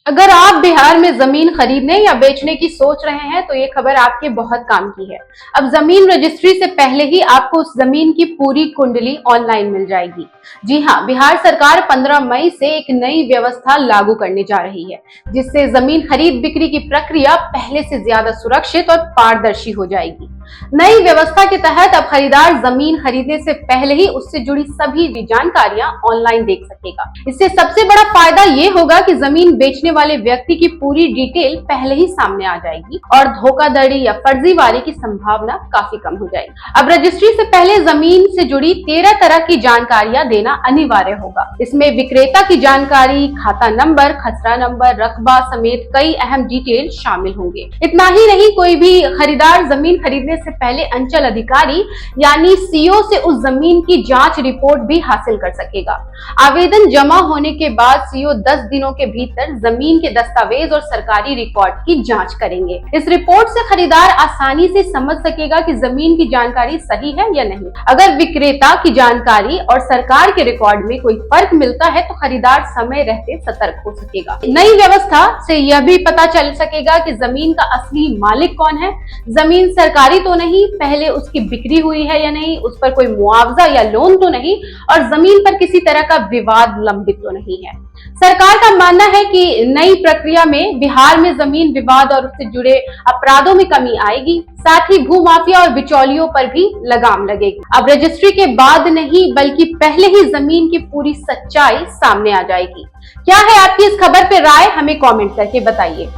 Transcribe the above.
अगर आप बिहार में जमीन खरीदने या बेचने की सोच रहे हैं तो ये खबर आपके बहुत काम की है। अब जमीन रजिस्ट्री से पहले ही आपको उस जमीन की पूरी कुंडली ऑनलाइन मिल जाएगी। जी हाँ, बिहार सरकार 15 मई से एक नई व्यवस्था लागू करने जा रही है, जिससे जमीन खरीद बिक्री की प्रक्रिया पहले से ज्यादा सुरक्षित और पारदर्शी हो जाएगी। नई व्यवस्था के तहत अब खरीदार जमीन खरीदने से पहले ही उससे जुड़ी सभी जानकारियां ऑनलाइन देख सकेगा। इससे सबसे बड़ा फायदा ये होगा कि जमीन बेचने वाले व्यक्ति की पूरी डिटेल पहले ही सामने आ जाएगी और धोखाधड़ी या फर्जीवाड़े की संभावना काफी कम हो जाएगी। अब रजिस्ट्री से पहले जमीन से जुड़ी 13 तरह की जानकारियां देना अनिवार्य होगा। इसमें विक्रेता की जानकारी, खाता नंबर, खसरा नंबर, रकबा समेत कई अहम डिटेल शामिल होंगे। इतना ही नहीं, कोई भी खरीदार जमीन खरीदने से पहले अंचल अधिकारी यानी सीओ से उस जमीन की जांच रिपोर्ट भी हासिल कर सकेगा। आवेदन जमा होने के बाद सीओ 10 दिनों के भीतर जमीन के दस्तावेज और सरकारी रिकॉर्ड की जांच करेंगे। इस रिपोर्ट से खरीदार आसानी से समझ सकेगा कि जमीन की जानकारी सही है या नहीं। अगर विक्रेता की जानकारी और सरकार के रिकॉर्ड में कोई फर्क मिलता है तो खरीदार समय रहते सतर्क हो सकेगा। नई व्यवस्था से यह भी पता चल सकेगा कि जमीन का असली मालिक कौन है, जमीन सरकारी तो नहीं, पहले उसकी बिक्री हुई है या नहीं, उस पर कोई मुआवजा या लोन तो नहीं और जमीन पर किसी तरह का विवाद लंबित तो नहीं है। सरकार का मानना है कि नई प्रक्रिया में बिहार में जमीन विवाद और उससे जुड़े अपराधों में कमी आएगी, साथ ही भू माफिया और बिचौलियों पर भी लगाम लगेगी। अब रजिस्ट्री के बाद नहीं बल्कि पहले ही जमीन की पूरी सच्चाई सामने आ जाएगी। क्या है आपकी इस खबर पे राय, हमें कमेंट करके बताइए।